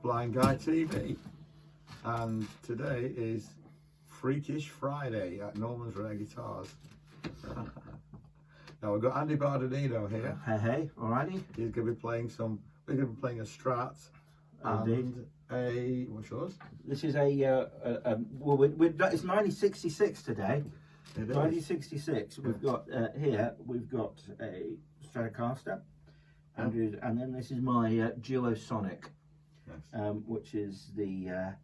Blind Guy TV, and today is Freakish Friday at Norman's Rare Guitars. Now we've got Andy Bardonino here. Hey, alrighty. He's going to be playing we're going to be playing a Strat and a, what's yours? This is it's 1966 today. It is. 1966. We've got we've got a Stratocaster, and then this is my Duosonic, Yes. which is the sort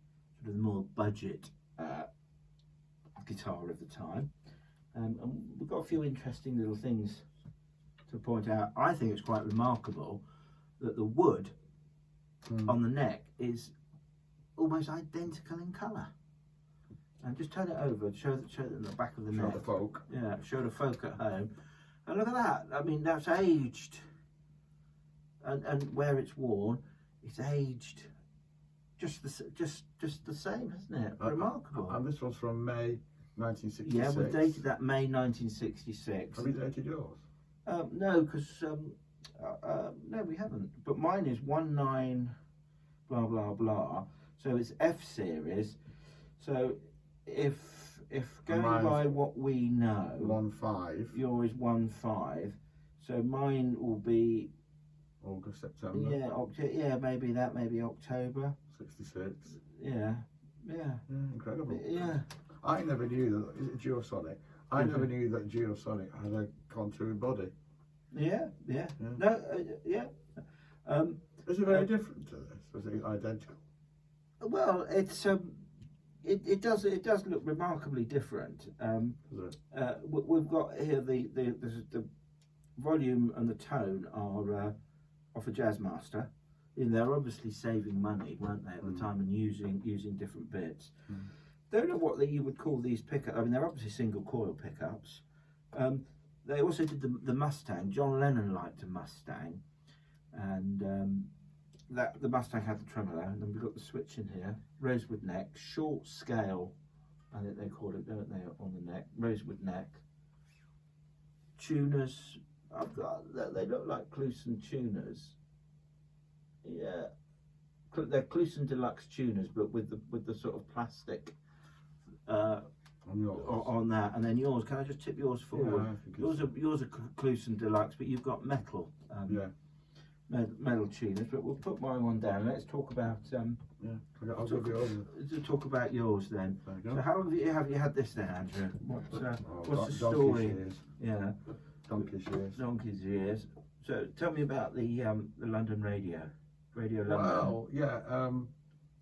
of more budget guitar of the time. And we've got a few interesting little things to point out. I think it's quite remarkable that the wood on the neck is almost identical in colour. And just turn it over, show them the back of the neck. Show the folk. Yeah, show the folk at home. And look at that. I mean, that's aged. And where it's worn, it's aged just the same, isn't it? Remarkable. And this one's from May 1966. Yeah, we dated that May 1966. Have you dated yours? No, because no, we haven't. But mine is 19 blah blah blah. So it's F series. So if going by what we know, 15. yours is 15. So mine will be August, September. Yeah, maybe October. 66. Yeah. Incredible. Yeah. I never knew that. Is it Duosonic? I never knew that Duosonic had a contoured body. Yeah. No, yeah. Is it very different to this? Or is it identical? Well, it's it does look remarkably different. We've got here the volume and the tone are off a Jazzmaster. And they're obviously saving money, weren't they, at the time, and using different bits. Don't know what you would call these pickups. I mean, they're obviously single coil pickups. They also did the Mustang. John Lennon liked a Mustang, and the Mustang had the tremolo, and then we've got the switch in here. Rosewood neck, short scale, I think they call it, don't they, on the neck? Rosewood neck. Tuners, they look like Cluson tuners. Yeah, they're Cluson Deluxe tuners, but with the sort of plastic on that. And then yours, can I just tip yours forward? Yeah, yours are Cluson Deluxe, but you've got metal. Metal tuners. But we'll put my one down. Let's talk about talk about yours then. So how long have you had this then, Andrew? What's the story? Years. Yeah, donkey's years. So tell me about the London Radio London. Well, yeah,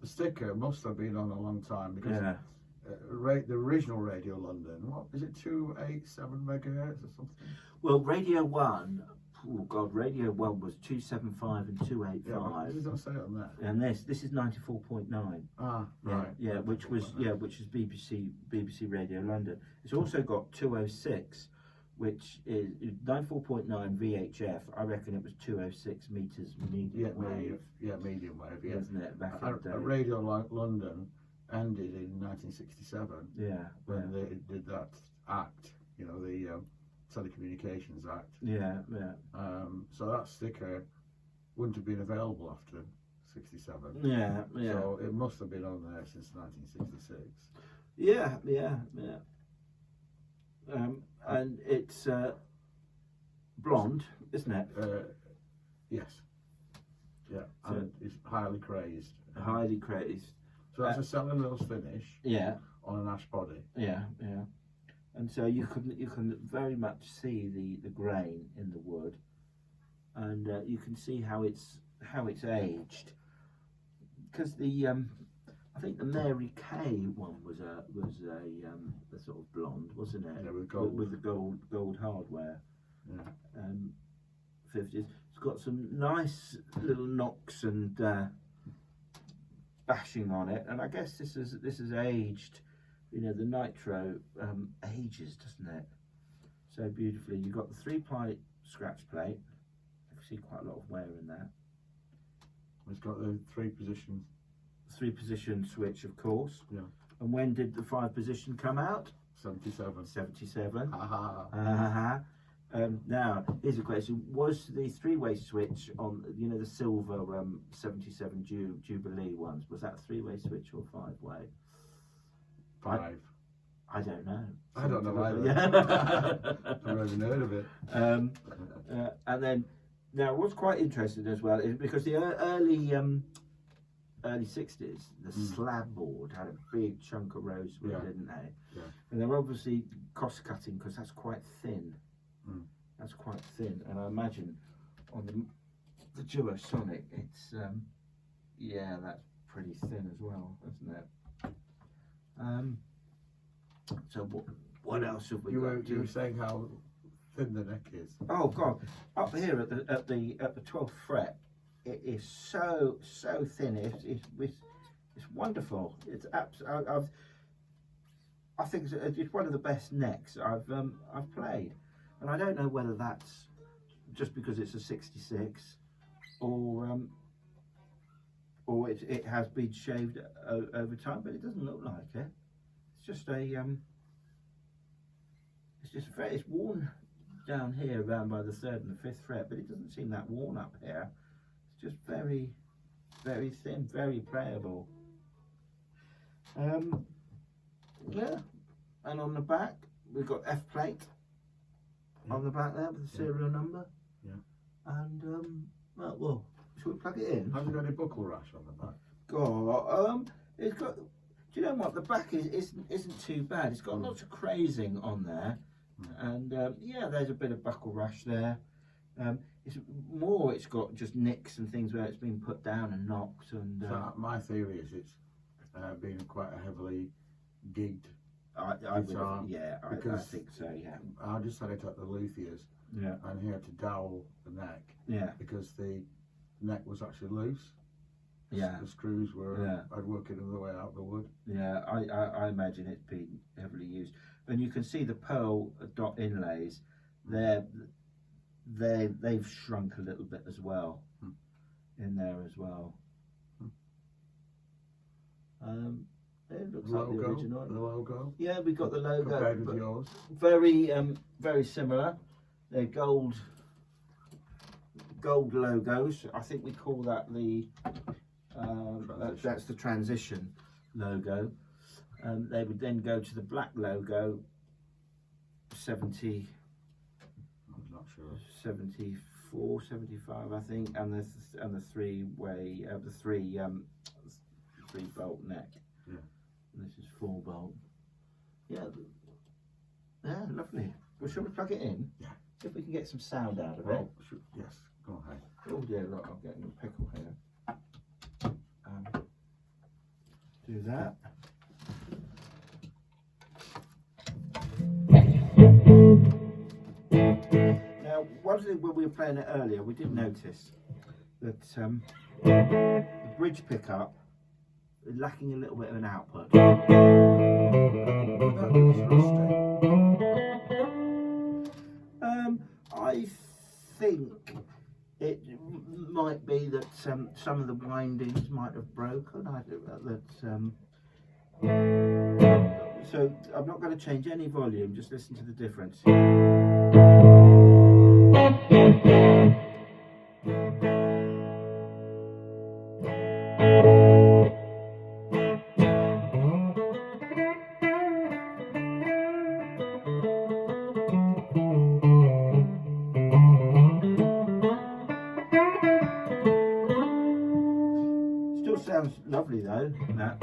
the sticker must have been on a long time because the original Radio London, what is it, 287 megahertz or something? Well, Radio 1, oh God, Radio 1 was 275 and 285. Yeah, what does that say on that? And this is 94.9. Ah, right. Yeah, which is BBC Radio London. It's also got 206. Which is 94.9 VHF. I reckon it was 206 meters medium wave. Yeah, medium wave. Yeah, isn't it? Back in the day. Radio London ended in 1967. Yeah, when they did that act, the Telecommunications Act. Yeah. So that sticker wouldn't have been available after 67. Yeah. So it must have been on there since 1966. Yeah. And it's blonde, isn't it? Yes. Yeah, and it's highly crazed. Highly crazed. So that's a cellulose finish. Yeah. On an ash body. Yeah. And so you can very much see the grain in the wood, and you can see how it's aged. Because I think the Mary Kay one was a sort of blonde, wasn't it? Yeah, with gold. With the gold hardware. Yeah. 50s. It's got some nice little knocks and bashing on it, and I guess this is aged. The nitro ages, doesn't it? So beautifully. You've got the 3-ply scratch plate. You can see quite a lot of wear in that. It's got the 3-position switch, of course. Yeah. And when did the 5-position come out? 77. 77. Now, here's a question: was the three-way switch on, you know, the silver 77 Jubilee ones? Was that a three-way switch or five-way? 5. I don't know. I don't know either. Yeah. I've never even heard of it. And then, now, what's quite interesting as well is because the early 60s, the slab board had a big chunk of rosewood, didn't they? Yeah. And they're obviously cost cutting because that's quite thin. That's quite thin, and I imagine on the Duo Sonic, it's that's pretty thin as well, isn't it? So what else have we got? You were saying how thin the neck is. Oh God! Up here at the 12th fret, it is so thin. It's wonderful. It's I think it's one of the best necks I've played. And I don't know whether that's just because it's a 66 or it has been shaved over time, but it doesn't look like it. It's just it's worn down here around by the 3rd and the 5th fret, but it doesn't seem that worn up here. It's just very, very thin, very playable. Yeah, and on the back we've got F plate. On the back there with the serial number. Yeah. And well, should we plug it in? Have you got any buckle rash on the back? God, it's got. Do you know what? The back isn't too bad. It's got lots of crazing on there, and there's a bit of buckle rash there. It's got just nicks and things where it's been put down and knocked. And so my theory is it's been quite a heavily gigged. I think so. Yeah. I just had it at the luthiers. Yeah. And he had to dowel the neck. Yeah. Because the neck was actually loose. Yeah. The screws were. I'd work it the way out the wood. Yeah. I imagine it's been heavily used, and you can see the pearl dot inlays. They've shrunk a little bit as well. In there as well. It looks like the original. The logo. Yeah, we got the logo. Compared with yours. Very similar. They're gold logos. I think we call that the that's the transition logo. They would then go to the black logo. 70. I'm not sure. 74, 75, I think, and the three-way the three bolt neck. Yeah. This is 4 bolt. Yeah, lovely. Well, shall we plug it in? Yeah. See if we can get some sound out of it. Yes, go ahead. Oh dear, look, I'm getting a pickle here. Do that. Now, one thing when we were playing it earlier, we did notice that the bridge pickup lacking a little bit of an output. I think it might be that some of the windings might have broken. So I'm not going to change any volume. Just listen to the difference. Sounds lovely though. That.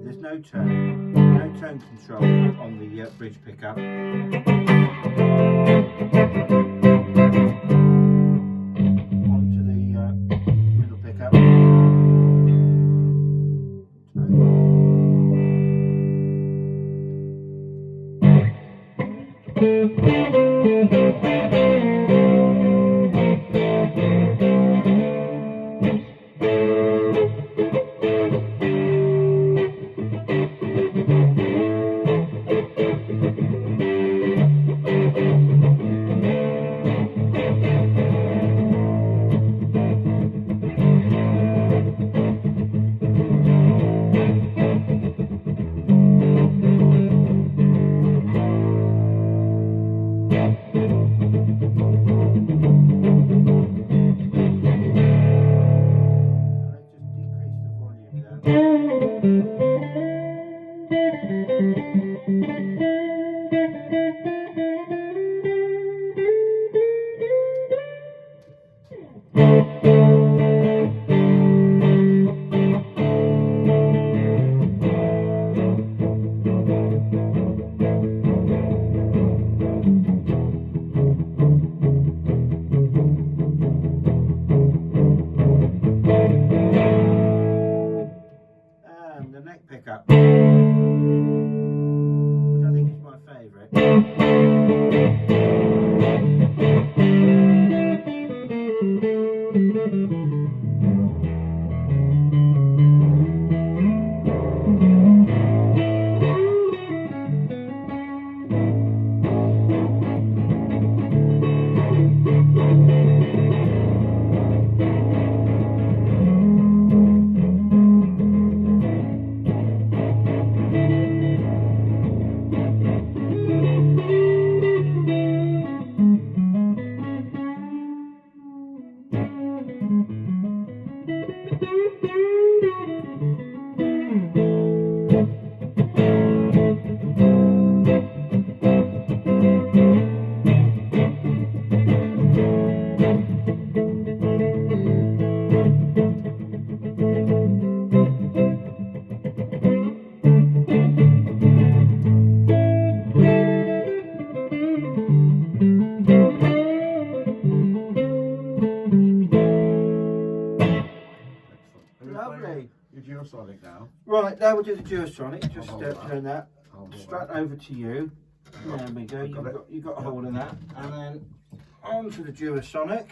there's no tone control on the bridge pickup. Onto the middle pickup. And the neck pickup, which I think is my favourite. Lovely. Your Duosonic now. Right, now we'll do the Duosonic. Just I'll turn that straight over to you. Yeah. There we go. You've got a Yeah. hold of that, and then onto the Duosonic.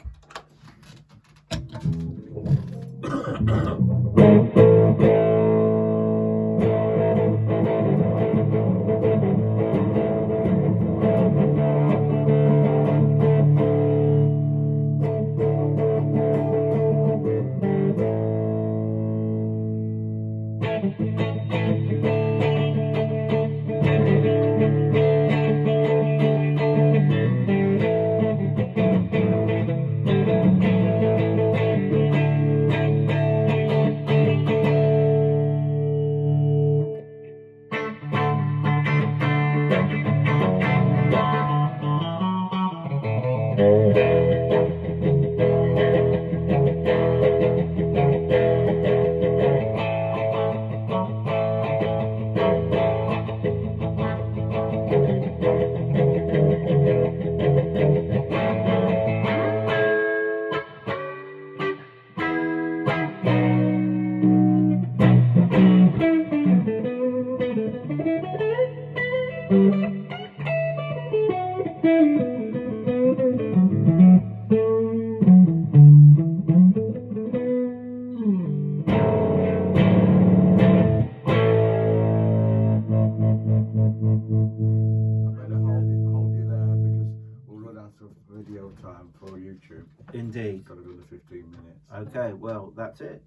Time for YouTube. Indeed. Got to go to 15 minutes. Okay, well, that's it.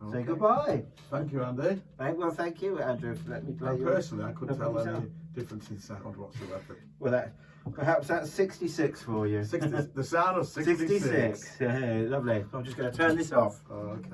Okay. Say goodbye. Thank you, Andy. Thank you, Andrew, for letting me play. Personally, I couldn't tell any sound. difference in sound whatsoever. Well, perhaps that's 66 for you. 60, the sound of 66. 66. Yeah, lovely. I'm just going to turn this off. Oh, okay.